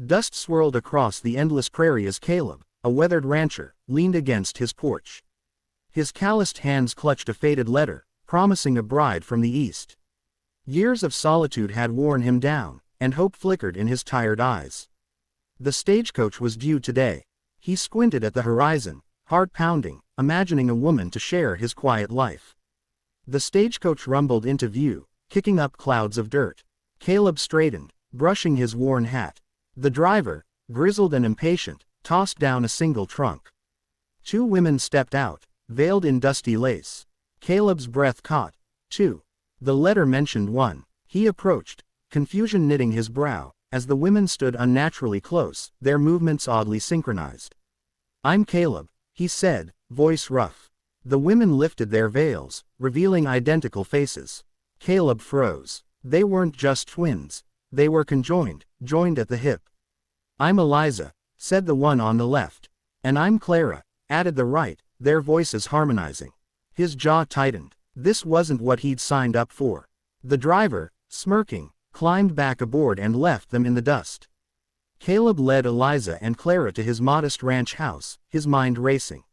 Dust swirled across the endless prairie as Caleb, a weathered rancher, leaned against his porch. His calloused hands clutched a faded letter, promising a bride from the east. Years of solitude had worn him down, and hope flickered in his tired eyes. The stagecoach was due today. He squinted at the horizon, heart pounding, imagining a woman to share his quiet life. The stagecoach rumbled into view, kicking up clouds of dirt. Caleb straightened, brushing his worn hat. The driver, grizzled and impatient, tossed down a single trunk. Two women stepped out, veiled in dusty lace. Caleb's breath caught. Two. The letter mentioned one. He approached, confusion knitting his brow, as the women stood unnaturally close, their movements oddly synchronized. "I'm Caleb," he said, voice rough. The women lifted their veils, revealing identical faces. Caleb froze. They weren't just twins. They were conjoined, joined at the hip. "I'm Eliza," said the one on the left. "And I'm Clara," added the right, their voices harmonizing. His jaw tightened. This wasn't what he'd signed up for. The driver, smirking, climbed back aboard and left them in the dust. Caleb led Eliza and Clara to his modest ranch house, his mind racing.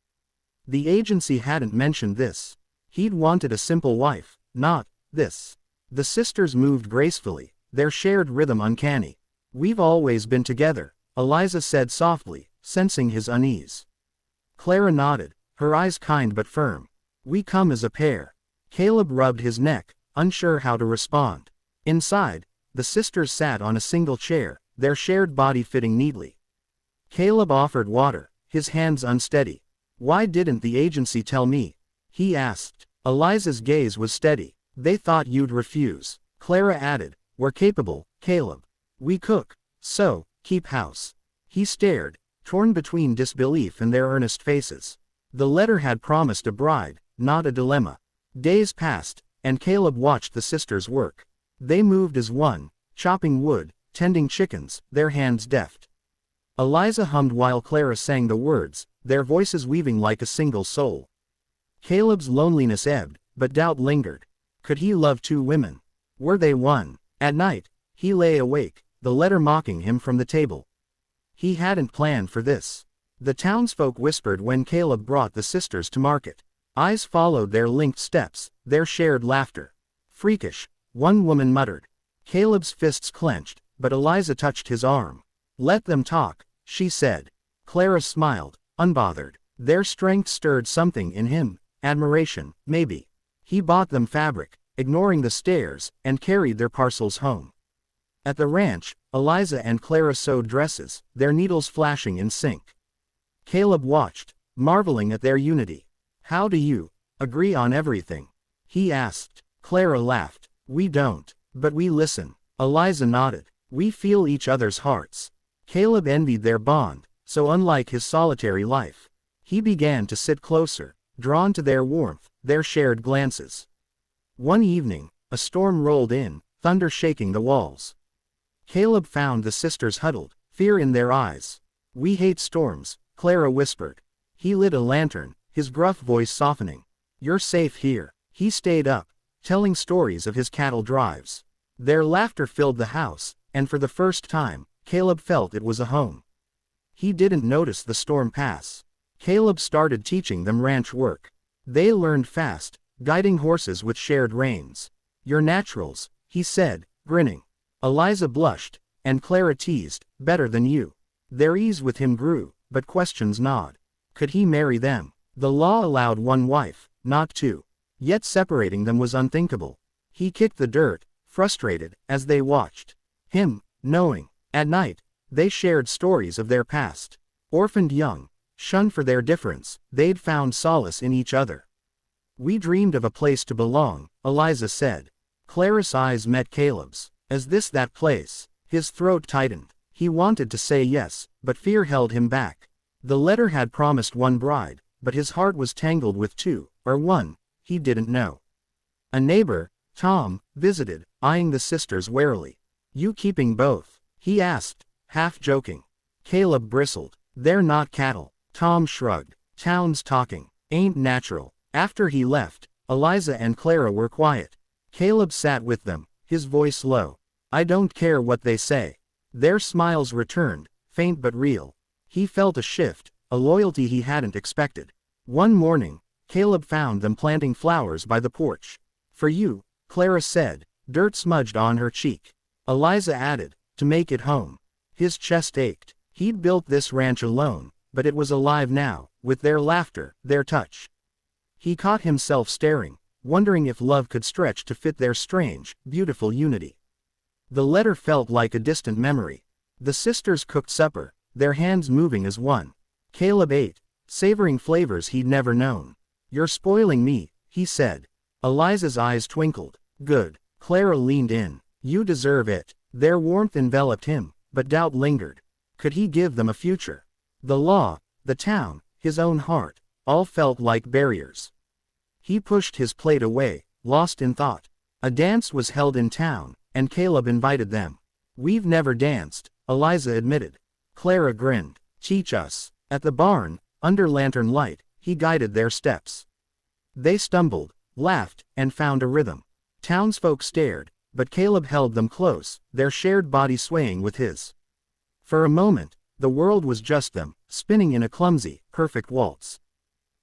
The agency hadn't mentioned this. He'd wanted a simple wife, not this. The sisters moved gracefully, their shared rhythm uncanny. "We've always been together," Eliza said softly, sensing his unease. Clara nodded, her eyes kind but firm. "We come as a pair." Caleb rubbed his neck, unsure how to respond. Inside, the sisters sat on a single chair, their shared body fitting neatly. Caleb offered water, his hands unsteady. "Why didn't the agency tell me?" he asked. Eliza's gaze was steady. "They thought you'd refuse." Clara added, "We're capable, Caleb. We cook, sew, keep house." He stared, torn between disbelief and their earnest faces. The letter had promised a bride, not a dilemma. Days passed, and Caleb watched the sisters work. They moved as one, chopping wood, tending chickens, their hands deft. Eliza hummed while Clara sang the words, their voices weaving like a single soul. Caleb's loneliness ebbed, but doubt lingered. Could he love two women? Were they one? At night, he lay awake, the letter mocking him from the table. He hadn't planned for this. The townsfolk whispered when Caleb brought the sisters to market. Eyes followed their linked steps, their shared laughter. "Freakish," one woman muttered. Caleb's fists clenched, but Eliza touched his arm. "Let them talk," she said. Clara smiled, unbothered. Their strength stirred something in him, admiration, maybe. He bought them fabric, ignoring the stares, and carried their parcels home. At the ranch, Eliza and Clara sewed dresses, their needles flashing in sync. Caleb watched, marveling at their unity. "How do you agree on everything?" he asked. Clara laughed. "We don't, but we listen." Eliza nodded. "We feel each other's hearts." Caleb envied their bond, so unlike his solitary life. He began to sit closer, drawn to their warmth, their shared glances. One evening, a storm rolled in, thunder shaking the walls. Caleb found the sisters huddled, fear in their eyes. "We hate storms," Clara whispered. He lit a lantern, his gruff voice softening. "You're safe here." He stayed up, telling stories of his cattle drives. Their laughter filled the house, and for the first time, Caleb felt it was a home. He didn't notice the storm pass. Caleb started teaching them ranch work. They learned fast, guiding horses with shared reins. "You're naturals," he said, grinning. Eliza blushed, and Clara teased, "Better than you." Their ease with him grew, but questions gnawed. Could he marry them? The law allowed one wife, not two. Yet separating them was unthinkable. He kicked the dirt, frustrated, as they watched. Him, knowing. At night, they shared stories of their past. Orphaned young, shunned for their difference, they'd found solace in each other. "We dreamed of a place to belong," Eliza said. Clara's eyes met Caleb's. "Is this that place?" His throat tightened. He wanted to say yes, but fear held him back. The letter had promised one bride, but his heart was tangled with two, or one, he didn't know. A neighbor, Tom, visited, eyeing the sisters warily. "You keeping both?" he asked, half joking. Caleb bristled. "They're not cattle." Tom shrugged. "Town's talking. Ain't natural." After he left, Eliza and Clara were quiet. Caleb sat with them, his voice low. "I don't care what they say. Their smiles returned, faint but real. He felt a shift, a loyalty he hadn't expected. One morning, Caleb found them planting flowers by the porch. "For you," Clara said, dirt smudged on her cheek. Eliza added, "to make it home." His chest ached. He'd built this ranch alone, but it was alive now, with their laughter, their touch. He caught himself staring, wondering if love could stretch to fit their strange, beautiful unity. The letter felt like a distant memory. The sisters cooked supper, their hands moving as one. Caleb ate, savoring flavors he'd never known. "You're spoiling me," he said. Eliza's eyes twinkled. "Good." Clara leaned in. "You deserve it." Their warmth enveloped him, but doubt lingered. Could he give them a future? The law, the town, his own heart, all felt like barriers. He pushed his plate away, lost in thought. A dance was held in town, and Caleb invited them. "We've never danced," Eliza admitted. Clara grinned. "Teach us." At the barn, under lantern light, he guided their steps. They stumbled, laughed, and found a rhythm. Townsfolk stared, but Caleb held them close, their shared body swaying with his. For a moment, the world was just them, spinning in a clumsy, perfect waltz.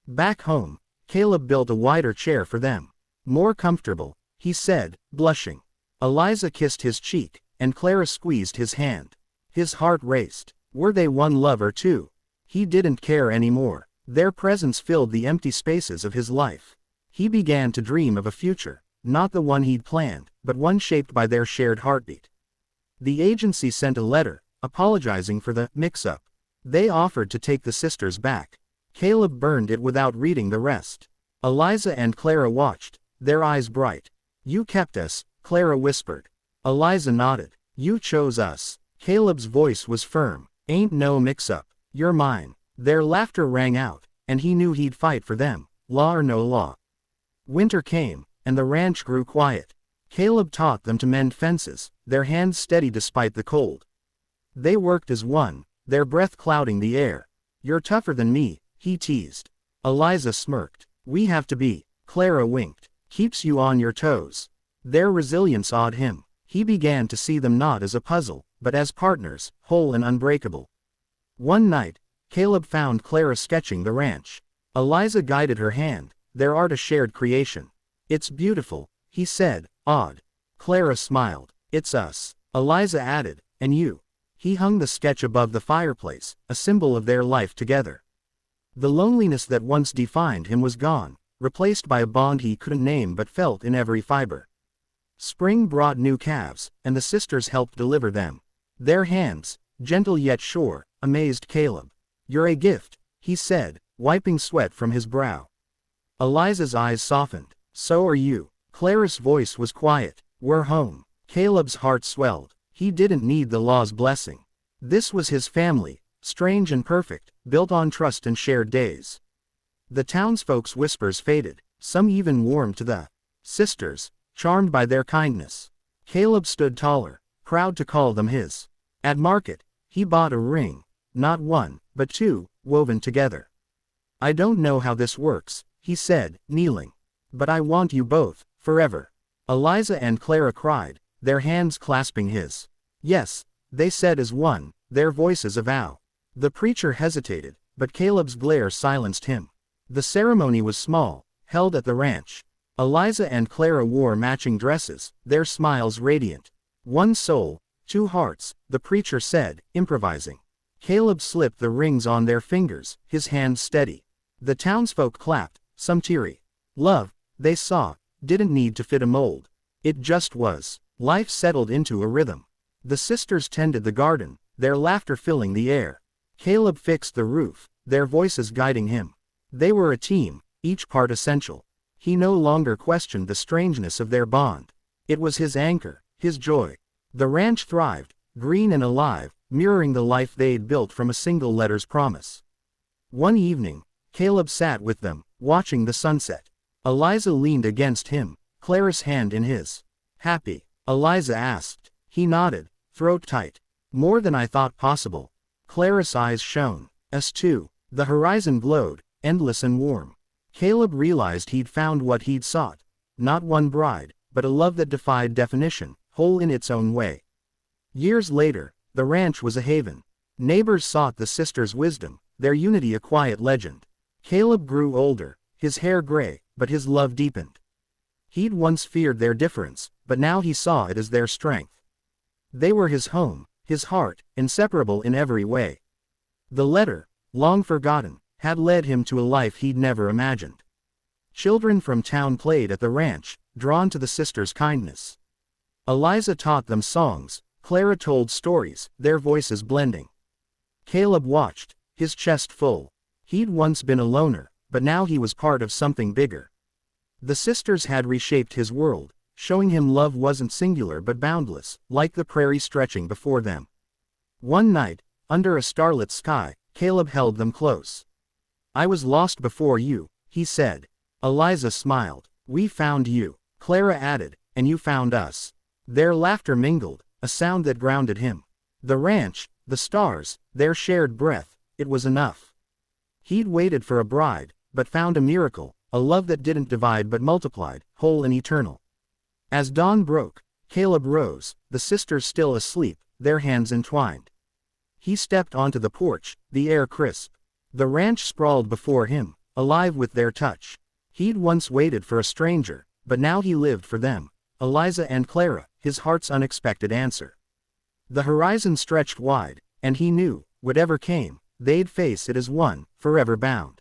Back home, Caleb built a wider chair for them. "More comfortable," he said, blushing. Eliza kissed his cheek, and Clara squeezed his hand. His heart raced. Were they one love or two? He didn't care anymore. Their presence filled the empty spaces of his life. He began to dream of a future, not the one he'd planned, but one shaped by their shared heartbeat. The agency sent a letter, apologizing for the mix-up. They offered to take the sisters back. Caleb burned it without reading the rest. Eliza and Clara watched, their eyes bright. "You kept us," Clara whispered. Eliza nodded. "You chose us." Caleb's voice was firm. "Ain't no mix-up. You're mine." Their laughter rang out, and he knew he'd fight for them, law or no law. Winter came, and the ranch grew quiet. Caleb taught them to mend fences, their hands steady despite the cold. They worked as one, their breath clouding the air. "You're tougher than me," he teased. Eliza smirked. "We have to be." Clara winked. "Keeps you on your toes." Their resilience awed him. He began to see them not as a puzzle, but as partners, whole and unbreakable. One night, Caleb found Clara sketching the ranch. Eliza guided her hand, their art a shared creation. "It's beautiful," he said, awed. Clara smiled. "It's us," Eliza added, "and you." He hung the sketch above the fireplace, a symbol of their life together. The loneliness that once defined him was gone, replaced by a bond he couldn't name but felt in every fiber. Spring brought new calves, and the sisters helped deliver them. Their hands, gentle yet sure, amazed Caleb. "You're a gift," he said, wiping sweat from his brow. Eliza's eyes softened. "So are you." Clara's voice was quiet. "We're home." Caleb's heart swelled. He didn't need the law's blessing. This was his family, strange and perfect, built on trust and shared days. The townsfolk's whispers faded, some even warmed to the sisters, charmed by their kindness. Caleb stood taller, proud to call them his. At market, he bought a ring, not one, but two, woven together. "I don't know how this works," he said, kneeling. "But I want you both, forever." Eliza and Clara cried, their hands clasping his. "Yes," they said as one, their voices a vow. The preacher hesitated, but Caleb's glare silenced him. The ceremony was small, held at the ranch. Eliza and Clara wore matching dresses, their smiles radiant. "One soul, two hearts," the preacher said, improvising. Caleb slipped the rings on their fingers, his hands steady. The townsfolk clapped, some teary. Love, they saw, didn't need to fit a mold. It just was. Life settled into a rhythm. The sisters tended the garden, their laughter filling the air. Caleb fixed the roof, their voices guiding him. They were a team, each part essential. He no longer questioned the strangeness of their bond. It was his anchor, his joy. The ranch thrived, green and alive, mirroring the life they'd built from a single letter's promise. One evening, Caleb sat with them, watching the sunset. Eliza leaned against him, Clara's hand in his. "Happy?" Eliza asked. He nodded, throat tight. "More than I thought possible." Clara's eyes shone. Us too. The horizon glowed, endless and warm. Caleb realized he'd found what he'd sought. Not one bride, but a love that defied definition, whole in its own way. Years later, the ranch was a haven. Neighbors sought the sisters' wisdom, their unity a quiet legend. Caleb grew older, his hair gray, but his love deepened. He'd once feared their difference, but now he saw it as their strength. They were his home, his heart, inseparable in every way. The letter, long forgotten, had led him to a life he'd never imagined. Children from town played at the ranch, drawn to the sisters' kindness. Eliza taught them songs, Clara told stories, their voices blending. Caleb watched, his chest full. He'd once been a loner, but now he was part of something bigger. The sisters had reshaped his world, showing him love wasn't singular but boundless, like the prairie stretching before them. One night, under a starlit sky, Caleb held them close. "I was lost before you," he said. Eliza smiled. "We found you," Clara added, "and you found us." Their laughter mingled, a sound that grounded him. The ranch, the stars, their shared breath, it was enough. He'd waited for a bride, but found a miracle, a love that didn't divide but multiplied, whole and eternal. As dawn broke, Caleb rose, the sisters still asleep, their hands entwined. He stepped onto the porch, the air crisp. The ranch sprawled before him, alive with their touch. He'd once waited for a stranger, but now he lived for them, Eliza and Clara, his heart's unexpected answer. The horizon stretched wide, and he knew, whatever came, they'd face it as one, forever bound.